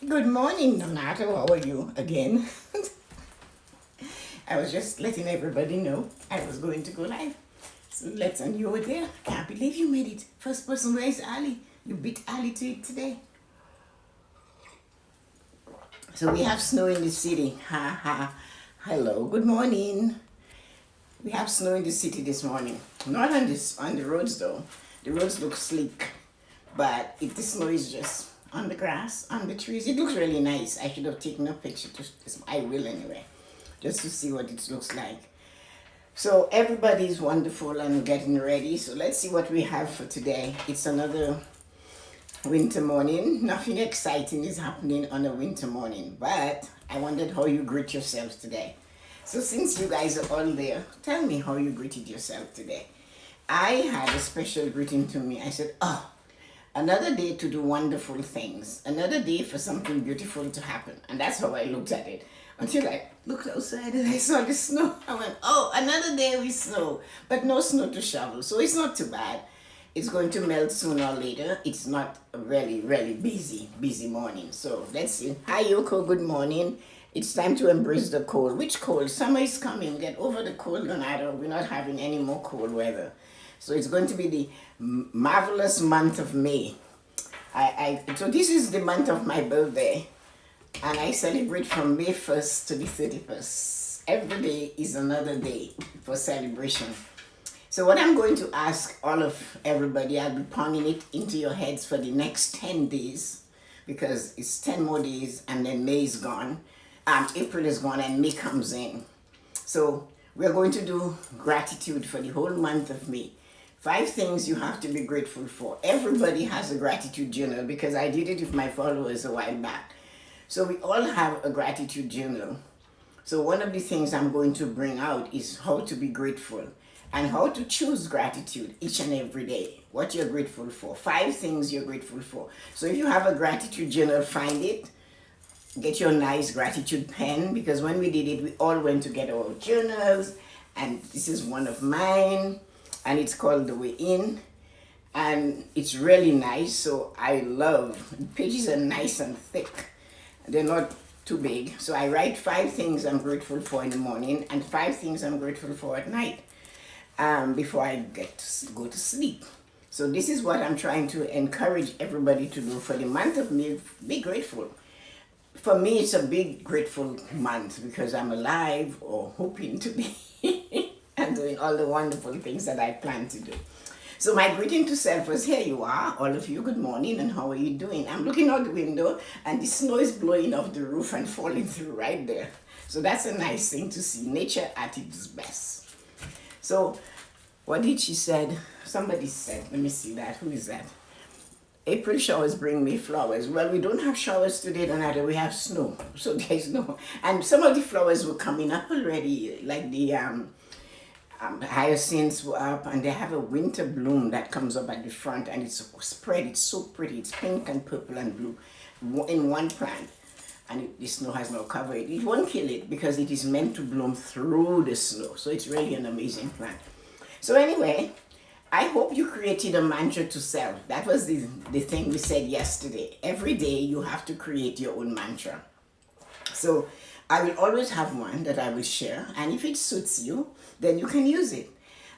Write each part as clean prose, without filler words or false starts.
Good morning, Donato. How are you again? I was just letting everybody know I was going to go live. So and you were there. Can't believe you made it. First person, where is Ali? You beat Ali to it today. So we have snow in the city. Ha ha. Hello. Good morning. We have snow in the city this morning. Not on the roads though. The roads look sleek, but the snow is just on the grass, on the trees. It looks really nice. I should have taken a picture. I will anyway, just to see what it looks like. So everybody's wonderful and getting ready. So let's see what we have for today. It's another winter morning. Nothing exciting is happening on a winter morning, but I wondered how you greet yourselves today. So since you guys are all there, tell me how you greeted yourself today. I had a special greeting to me. I said, oh, another day to do wonderful things. Another day for something beautiful to happen. And that's how I looked at it. Until I looked outside and I saw the snow. I went, oh, another day with snow. But no snow to shovel. So it's not too bad. It's going to melt sooner or later. It's not a really, really busy morning. So let's see. Hi, Yoko. Good morning. It's time to embrace the cold. Which cold? Summer is coming. Get over the cold, Leonardo. We're not having any more cold weather. So it's going to be the marvelous month of May. So this is the month of my birthday. And I celebrate from May 1st to the 31st. Every day is another day for celebration. So what I'm going to ask all of everybody, I'll be pounding it into your heads for the next 10 days. Because it's 10 more days and then May is gone. April is gone and May comes in. So we're going to do gratitude for the whole month of May. 5 things you have to be grateful for. Everybody has a gratitude journal because I did it with my followers a while back. So we all have a gratitude journal. So one of the things I'm going to bring out is how to be grateful and how to choose gratitude each and every day. What you're grateful for. 5 things you're grateful for. So if you have a gratitude journal, find it. Get your nice gratitude pen, because when we did it, we all went to get our journals, and this is one of mine, and it's called The Way In, and it's really nice. So I love, the pages are nice and thick. They're not too big. So I write 5 things I'm grateful for in the morning and 5 things I'm grateful for at night before I go to sleep. So this is what I'm trying to encourage everybody to do for the month of May. Be grateful. For me, it's a big grateful month because I'm alive or hoping to be and doing all the wonderful things that I plan to do. So my greeting to self was, here you are, all of you, good morning, and how are you doing? I'm looking out the window and the snow is blowing off the roof and falling through right there. So that's a nice thing to see, nature at its best. So what did she said? Somebody said, let me see that, who is that? April showers bring me flowers. Well, we don't have showers today, Donato. We have snow. So there's no... And some of the flowers were coming up already, like the hyacinths were up, and they have a winter bloom that comes up at the front, and it's spread. It's so pretty. It's pink and purple and blue in one plant. And the snow has now covered it. It won't kill it because it is meant to bloom through the snow. So it's really an amazing plant. So anyway... I hope you created a mantra to self. That was the thing we said yesterday. Every day you have to create your own mantra. So I will always have one that I will share. And if it suits you, then you can use it.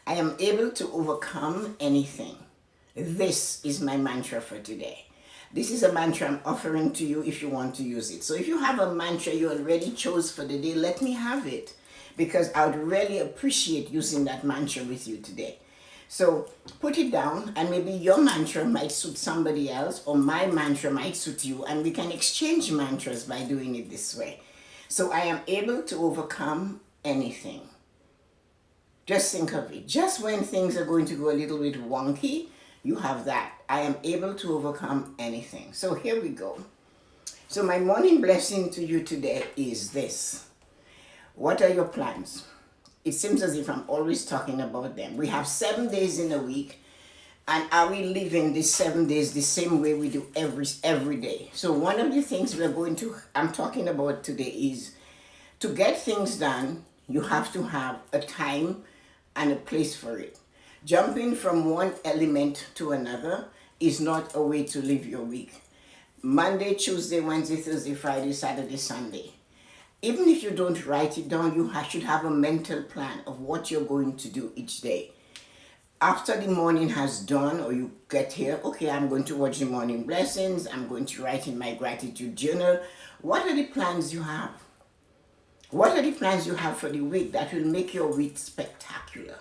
I am able to overcome anything. This is my mantra for today. This is a mantra I'm offering to you if you want to use it. So if you have a mantra you already chose for the day, let me have it. Because I would really appreciate using that mantra with you today. So put it down, and maybe your mantra might suit somebody else, or my mantra might suit you, and we can exchange mantras by doing it this way. So I am able to overcome anything. Just think of it. Just when things are going to go a little bit wonky, you have that. I am able to overcome anything. So here we go. So my morning blessing to you today is this. What are your plans? It seems as if I'm always talking about them. We have 7 days in a week, and are we living these 7 days the same way we do every day? So one of the things I'm talking about today is to get things done, you have to have a time and a place for it. Jumping from one element to another is not a way to live your week. Monday, Tuesday, Wednesday, Thursday, Friday, Saturday, Sunday. Even if you don't write it down, you should have a mental plan of what you're going to do each day. After the morning has done, or you get here, okay, I'm going to watch the morning blessings, I'm going to write in my gratitude journal. What are the plans you have? What are the plans you have for the week that will make your week spectacular?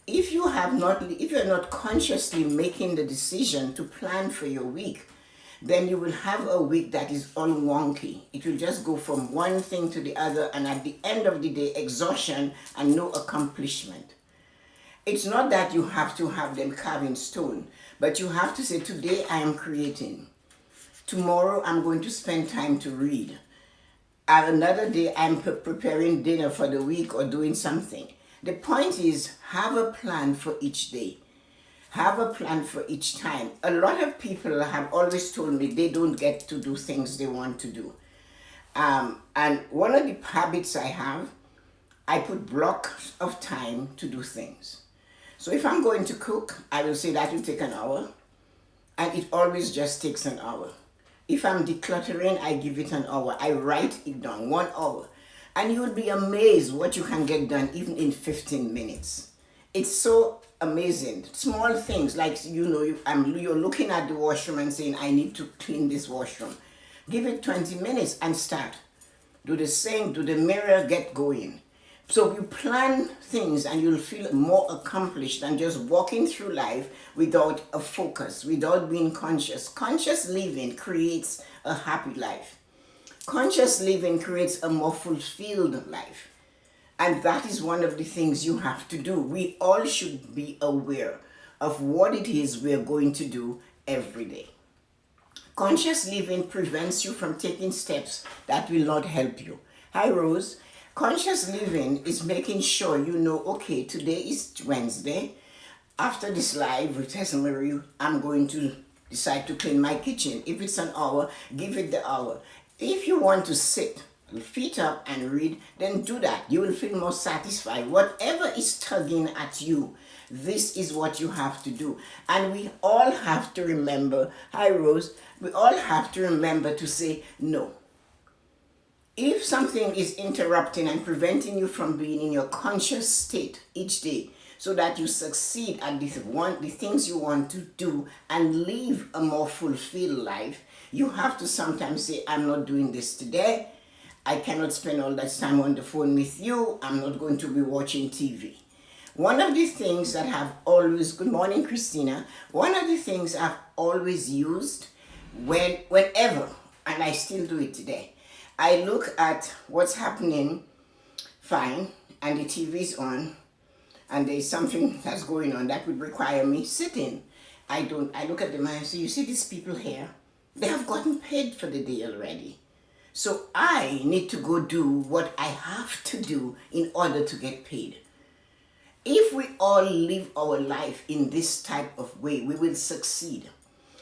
If you're not consciously making the decision to plan for your week, then you will have a week that is all wonky. It will just go from one thing to the other, and at the end of the day, exhaustion and no accomplishment. It's not that you have to have them carved in stone, but you have to say, today I am creating. Tomorrow I'm going to spend time to read. Another day I'm preparing dinner for the week or doing something. The point is, have a plan for each day. Have a plan for each time. A lot of people have always told me they don't get to do things they want to do. And one of the habits I have, I put blocks of time to do things. So if I'm going to cook, I will say that will take an hour. And it always just takes an hour. If I'm decluttering, I give it an hour. I write it down, 1 hour. And you will be amazed what you can get done even in 15 minutes. It's so amazing. Small things like, you're looking at the washroom and saying, I need to clean this washroom. Give it 20 minutes and start. Do the same, do the mirror, get going. So you plan things and you'll feel more accomplished than just walking through life without a focus, without being conscious. Conscious living creates a happy life. Conscious living creates a more fulfilled life. And that is one of the things you have to do. We all should be aware of what it is we're going to do every day. Conscious living prevents you from taking steps that will not help you. Hi, Rose. Conscious living is making sure you know, okay, today is Wednesday. After this live with Tessa-Marie, I'm going to decide to clean my kitchen. If it's an hour, give it the hour. If you want to sit, feet up and read, then do that. You will feel more satisfied. Whatever is tugging at you, this is what you have to do. And we all have to remember, hi Rose, we all have to remember to say no. If something is interrupting and preventing you from being in your conscious state each day, so that you succeed at the things you want to do and live a more fulfilled life, you have to sometimes say, I'm not doing this today. I cannot spend all that time on the phone with you. I'm not going to be watching TV. One of the things that have always, good morning, Christina. One of the things I've always used whenever, and I still do it today, I look at what's happening, fine, and the TV's on, and there's something that's going on that would require me sitting. I look at them and I say, you see these people here? They have gotten paid for the day already. So I need to go do what I have to do in order to get paid. If we all live our life in this type of way, we will succeed.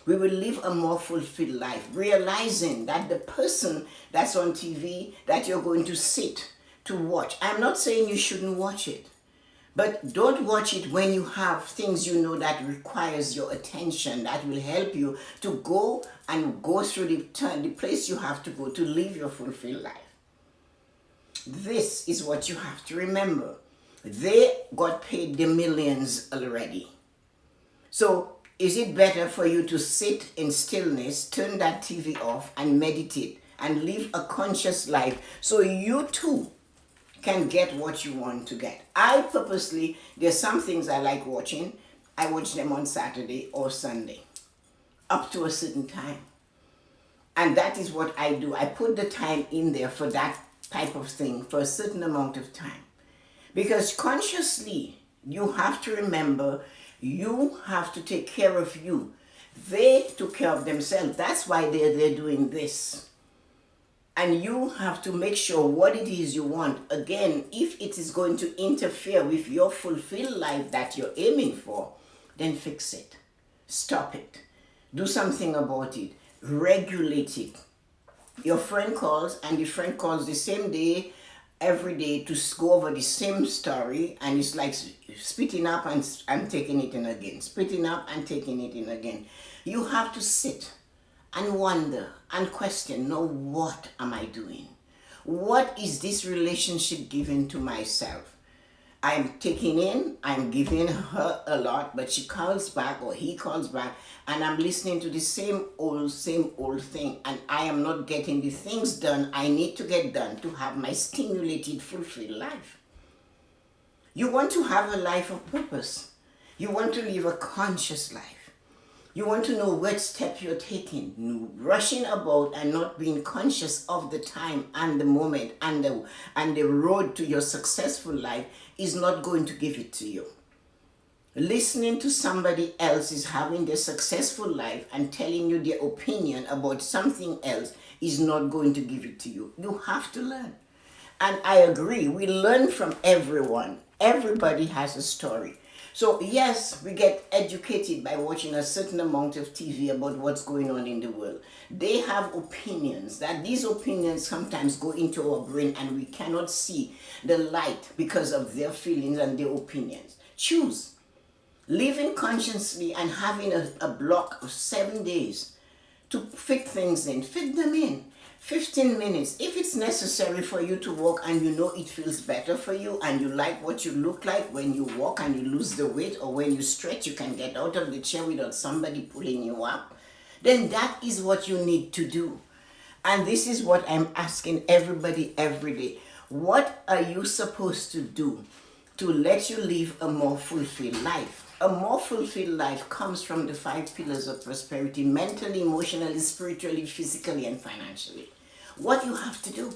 We will live a more fulfilled life, realizing that the person that's on TV that you're going to sit to watch, I'm not saying you shouldn't watch it, but don't watch it when you have things you know that requires your attention, that will help you to go through the place you have to go to live your fulfilled life. This is what you have to remember. They got paid the millions already. So is it better for you to sit in stillness, turn that TV off and meditate and live a conscious life so you too can get what you want to get? There's some things I like watching. I watch them on Saturday or Sunday up to a certain time. And that is what I do. I put the time in there for that type of thing for a certain amount of time. Because consciously, you have to remember, you have to take care of you. They took care of themselves. That's why they're doing this. And you have to make sure what it is you want. Again, if it is going to interfere with your fulfilled life that you're aiming for, then fix it. Stop it. Do something about it. Regulate it. Your friend calls and the friend calls the same day, every day to go over the same story, and it's like spitting up and taking it in again. Spitting up and taking it in again. You have to sit and wonder and question, no, what am I doing? What is this relationship giving to myself? I'm taking in, I'm giving her a lot, but she calls back or he calls back, and I'm listening to the same old thing, and I am not getting the things done I need to get done to have my stimulated, fulfilled life. You want to have a life of purpose. You want to live a conscious life. You want to know what step you're taking, rushing about and not being conscious of the time and the moment and the road to your successful life is not going to give it to you. Listening to somebody else is having their successful life and telling you their opinion about something else is not going to give it to you. You have to learn. And I agree, we learn from everyone. Everybody has a story. So yes, we get educated by watching a certain amount of TV about what's going on in the world. They have opinions, that these opinions sometimes go into our brain and we cannot see the light because of their feelings and their opinions. Choose. Living consciously and having a block of 7 days to fit things in. Fit them in. 15 minutes. If it's necessary for you to walk and you know it feels better for you and you like what you look like when you walk and you lose the weight, or when you stretch you can get out of the chair without somebody pulling you up, then that is what you need to do. And this is what I'm asking everybody every day. What are you supposed to do to let you live a more fulfilled life? A more fulfilled life comes from the 5 pillars of prosperity: mentally, emotionally, spiritually, physically, and financially. What you have to do.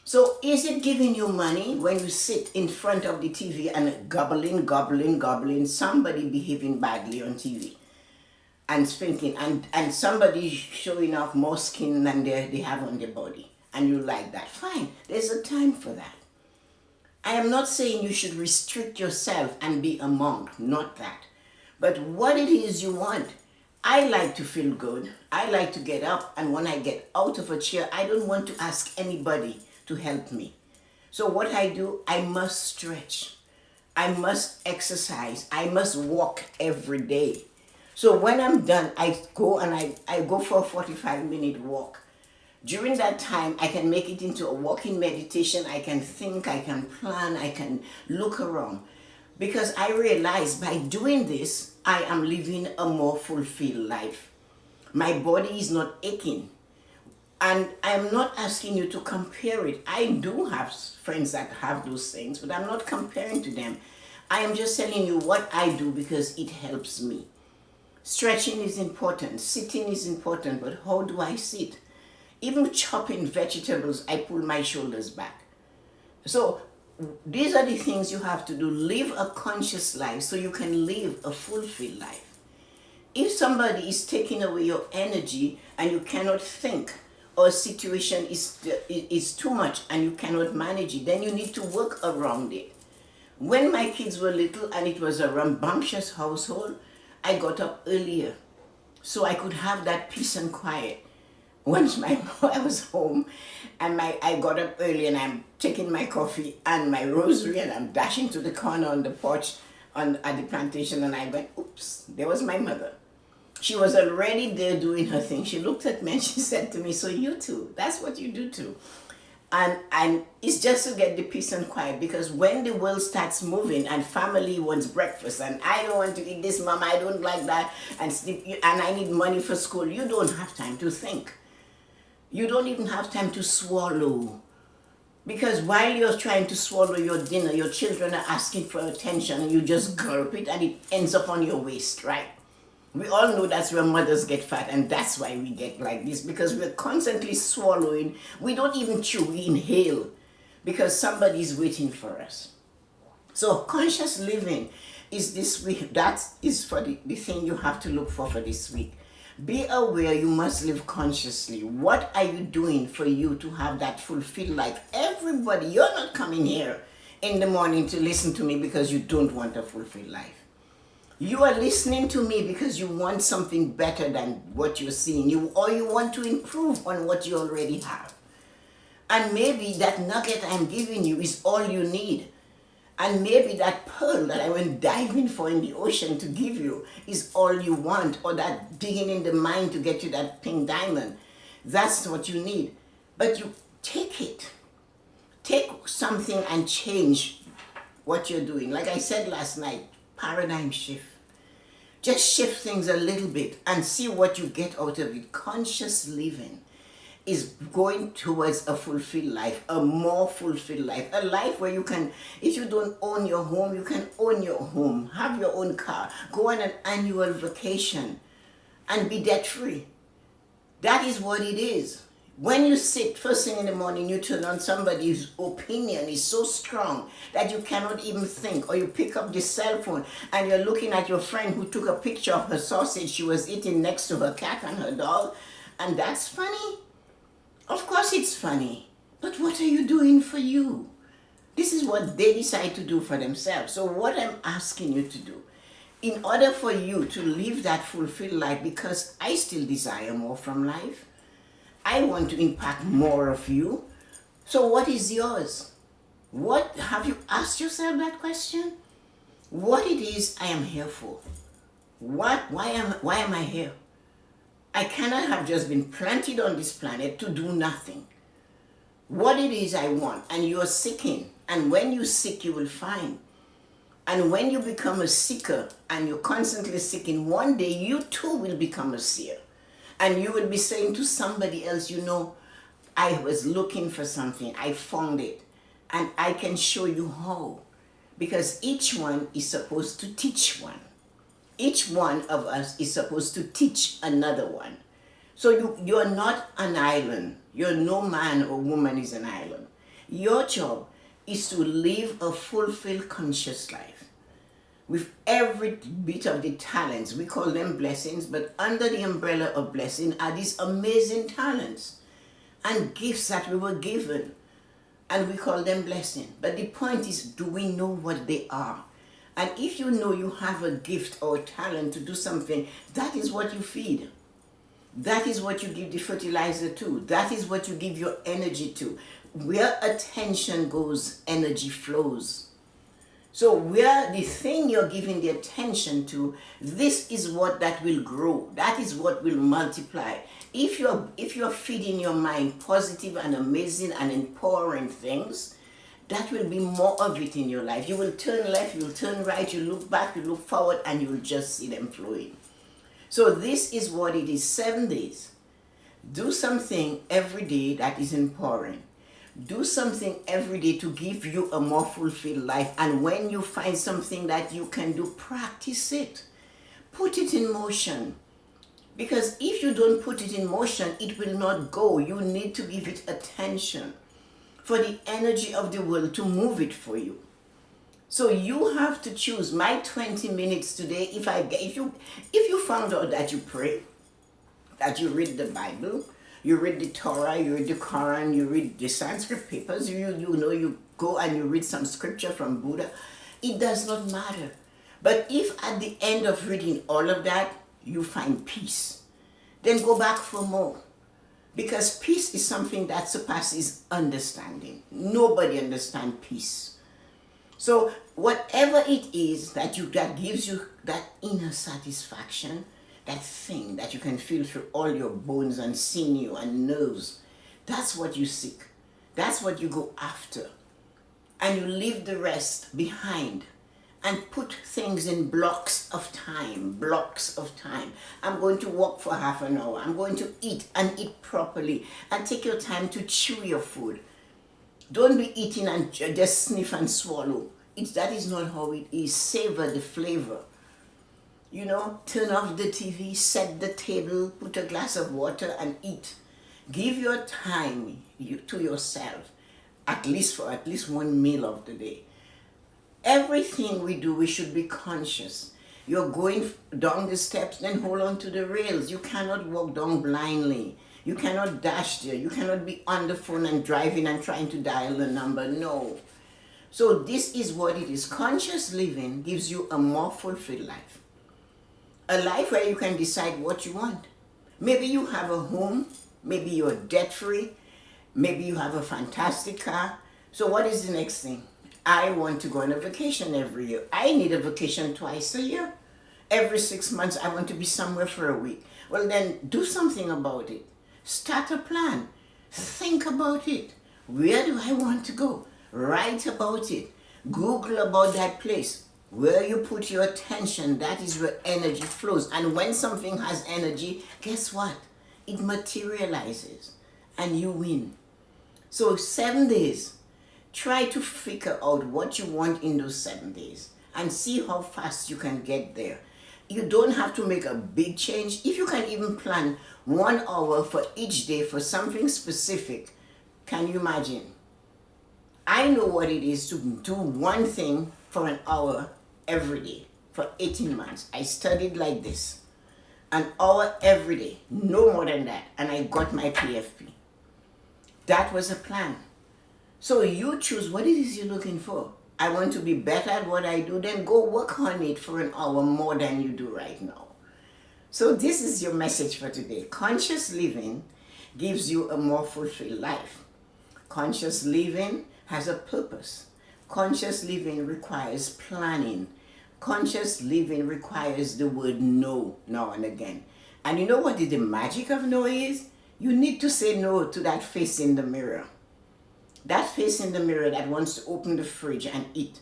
So is it giving you money when you sit in front of the TV and gobbling, somebody behaving badly on TV and thinking, and somebody showing off more skin than they have on their body, and you like that? Fine, there's a time for that. I am not saying you should restrict yourself and be a monk, not that. But what it is you want. I like to feel good. I like to get up, and when I get out of a chair, I don't want to ask anybody to help me. So what I do, I must stretch. I must exercise. I must walk every day. So when I'm done, I go and I go for a 45-minute walk. During that time, I can make it into a walking meditation. I can think, I can plan, I can look around. Because I realize by doing this, I am living a more fulfilled life. My body is not aching. And I'm not asking you to compare it. I do have friends that have those things, but I'm not comparing to them. I am just telling you what I do because it helps me. Stretching is important. Sitting is important, but how do I sit? Even chopping vegetables, I pull my shoulders back. So these are the things you have to do. Live a conscious life so you can live a fulfilled life. If somebody is taking away your energy and you cannot think, or a situation is too much and you cannot manage it, then you need to work around it. When my kids were little and it was a rambunctious household, I got up earlier so I could have that peace and quiet. Once I was home and I got up early and I'm taking my coffee and my rosary and I'm dashing to the corner on the porch at the plantation, and I went, oops, there was my mother. She was already there doing her thing. She looked at me and she said to me, so you too, that's what you do too. And it's just to get the peace and quiet, because when the world starts moving and family wants breakfast and I don't want to eat this, mom, I don't like that, and I need money for school, you don't have time to think. You don't even have time to swallow. Because while you're trying to swallow your dinner, your children are asking for attention and you just gulp it and it ends up on your waist, right? We all know that's where mothers get fat, and that's why we get like this, because we're constantly swallowing. We don't even chew, we inhale because somebody's waiting for us. So conscious living is this week. That is for the thing you have to look for this week. Be aware you must live consciously. What are you doing for you to have that fulfilled life? Everybody, you're not coming here in the morning to listen to me because you don't want a fulfilled life. You are listening to me because you want something better than what you're seeing, or you want to improve on what you already have. And maybe that nugget I'm giving you is all you need. And maybe that pearl that I went diving for in the ocean to give you is all you want, or that digging in the mine to get you that pink diamond. That's what you need. But you take it. Take something and change what you're doing. Like I said last night, paradigm shift. Just shift things a little bit and see what you get out of it. Conscious living is going towards a fulfilled life, a more fulfilled life, a life where you can, if you don't own your home, you can own your home, have your own car, go on an annual vacation and be debt free. That is what it is. When you sit first thing in the morning, you turn on somebody whose opinion is so strong that you cannot even think, or you pick up the cell phone and you're looking at your friend who took a picture of her sausage she was eating next to her cat and her dog, and that's funny. Of course it's funny, but what are you doing for you? This is what they decide to do for themselves. So what I'm asking you to do, in order for you to live that fulfilled life, because I still desire more from life, I want to impact more of you. So what is yours? What have you asked yourself that question? What it is I am here for? Why am I here? I cannot have just been planted on this planet to do nothing. What it is I want, and you are seeking, and when you seek, you will find. And when you become a seeker and you're constantly seeking, one day you too will become a seer. And you will be saying to somebody else, you know, I was looking for something, I found it, and I can show you how. Because each one is supposed to teach one. Each one of us is supposed to teach another one. So you're not an island. You're no man or woman is an island. Your job is to live a fulfilled conscious life with every bit of the talents. We call them blessings, but under the umbrella of blessing are these amazing talents and gifts that we were given, and we call them blessing. But the point is, do we know what they are? And if you know you have a gift or a talent to do something, that is what you feed. That is what you give the fertilizer to. That is what you give your energy to. Where attention goes, energy flows. So where the thing you're giving the attention to, this is what that will grow. That is what will multiply. If you're feeding your mind positive and amazing and empowering things, that will be more of it in your life. You will turn left, you will turn right, you look back, you look forward, and you will just see them flowing. So this is what it is, 7 days. Do something every day that is empowering. Do something every day to give you a more fulfilled life. And when you find something that you can do, practice it. Put it in motion. Because if you don't put it in motion, it will not go. You need to give it attention for the energy of the world to move it for you. So you have to choose. My 20 minutes today, if you found out that you pray, that you read the Bible, you read the Torah, you read the Quran, you read the Sanskrit papers, you go and you read some scripture from Buddha, it does not matter. But if at the end of reading all of that, you find peace, then go back for more. Because peace is something that surpasses understanding. Nobody understands peace. So whatever it is that gives you that inner satisfaction, that thing that you can feel through all your bones and sinew and nerves, that's what you seek. That's what you go after. And you leave the rest behind and put things in blocks of time. I'm going to walk for half an hour. I'm going to eat and eat properly. And take your time to chew your food. Don't be eating and just sniff and swallow. That is not how it is. Savor the flavor. Turn off the TV, set the table, put a glass of water and eat. Give your time to yourself, at least for one meal of the day. Everything we do, we should be conscious. You're going down the steps, then hold on to the rails. You cannot walk down blindly. You cannot dash there. You cannot be on the phone and driving and trying to dial a number. No. So this is what it is. Conscious living gives you a more fulfilled life. A life where you can decide what you want. Maybe you have a home. Maybe you're debt-free. Maybe you have a fantastic car. So what is the next thing? I want to go on a vacation every year. I need a vacation twice a year. Every 6 months, I want to be somewhere for a week. Well, then do something about it. Start a plan. Think about it. Where do I want to go? Write about it. Google about that place. Where you put your attention, that is where energy flows. And when something has energy, guess what? It materializes and you win. So 7 days, try to figure out what you want in those 7 days and see how fast you can get there. You don't have to make a big change. If you can even plan 1 hour for each day for something specific, can you imagine? I know what it is to do one thing for an hour every day for 18 months. I studied like this, an hour every day, no more than that, and I got my PFP. That was a plan. So you choose what it is you're looking for. I want to be better at what I do, then go work on it for an hour more than you do right now. So this is your message for today. Conscious living gives you a more fulfilled life. Conscious living has a purpose. Conscious living requires planning. Conscious living requires the word no now and again. And you know what the magic of no is? You need to say no to that face in the mirror. That face in the mirror that wants to open the fridge and eat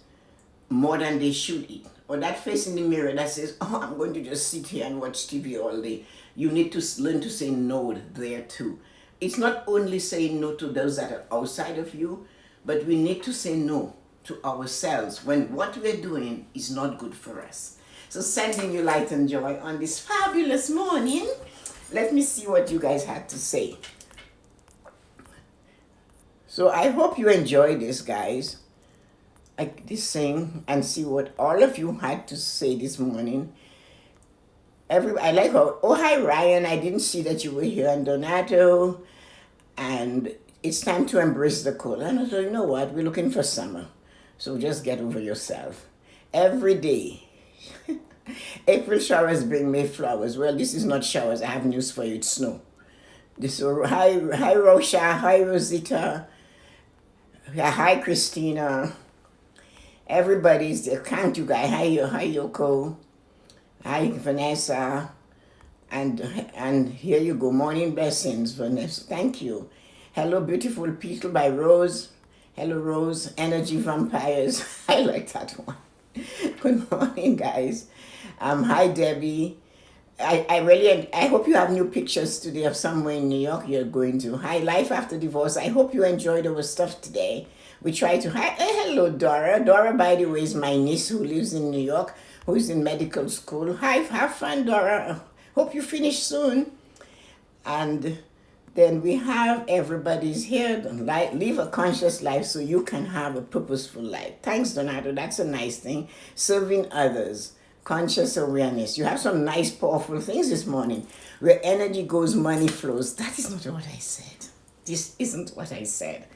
more than they should eat. Or that face in the mirror that says, oh, I'm going to just sit here and watch TV all day. You need to learn to say no there too. It's not only saying no to those that are outside of you, but we need to say no to ourselves when what we're doing is not good for us. So sending you light and joy on this fabulous morning. Let me see what you guys had to say. So I hope you enjoyed this, guys. Like this thing, and see what all of you had to say this morning. I like how, oh, hi Ryan, I didn't see that you were here, and Donato. And it's time to embrace the cold. And I thought, you know what, we're looking for summer. So just get over yourself. Every day. April showers bring May flowers. Well, this is not showers. I have news for you. It's snow. Hi Rosha. Hi Rosita. Hi Christina. Everybody's there. Can't you guys? Hi Yoko. Hi Vanessa. And here you go. Morning blessings, Vanessa. Thank you. Hello, beautiful people by Rose. Hello, Rose. Energy vampires. I like that one. Good morning, guys. Hi, Debbie. I hope you have new pictures today of somewhere in New York you're going to. Hi, Life After Divorce. I hope you enjoyed our stuff today. We try to. Hello, Dora. Dora, by the way, is my niece who lives in New York, who is in medical school. Hi, have fun, Dora. Hope you finish soon. And then we have everybody's here. Live a conscious life so you can have a purposeful life. Thanks, Donato. That's a nice thing. Serving others. Conscious awareness. You have some nice, powerful things this morning. Where energy goes, money flows. That is not what I said. This isn't what I said.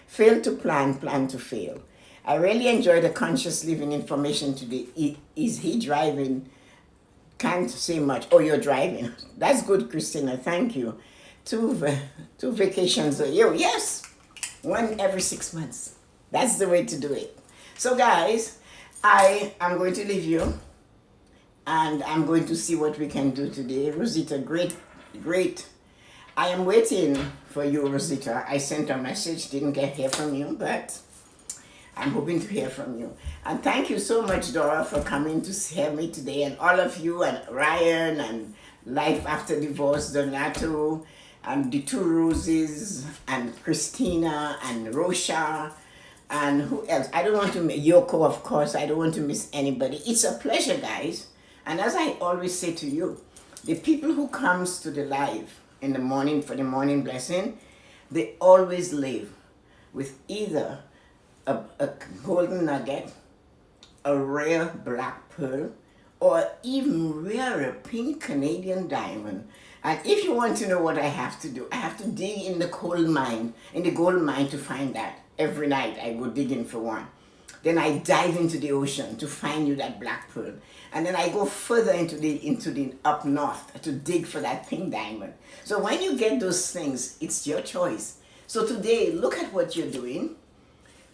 Fail to plan, plan to fail. I really enjoyed the conscious living information today. Is he driving? Can't say much. Oh, you're driving. That's good, Christina. Thank you. Two vacations a year. Yes. One every 6 months. That's the way to do it. So, guys, I am going to leave you. And I'm going to see what we can do today. Rosita, great. I am waiting for you, Rosita. I sent a message, didn't hear from you, but I'm hoping to hear from you. And thank you so much, Dora, for coming to hear me today. And all of you, and Ryan, and Life After Divorce, Donato, and the two Roses, and Christina, and Rosha, and who else? I don't want to miss Yoko, of course. I don't want to miss anybody. It's a pleasure, guys. And as I always say to you, the people who comes to the live in the morning for the morning blessing, they always live with either a golden nugget, a rare black pearl, or even rarer pink Canadian diamond. And if you want to know what I have to do, I have to dig in the gold mine to find that. Every night I go digging for one. Then I dive into the ocean to find you that black pearl. And then I go further into the up north to dig for that pink diamond. So when you get those things, it's your choice. So today, look at what you're doing.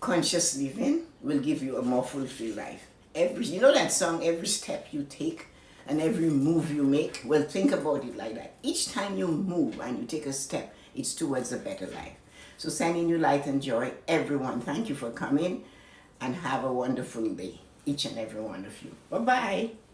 Conscious living. will give you a more fulfilled life. You know that song, every step you take and every move you make? Well, think about it like that. Each time you move and you take a step, it's towards a better life. So sending you light and joy, everyone. Thank you for coming and have a wonderful day, each and every one of you. Bye-bye.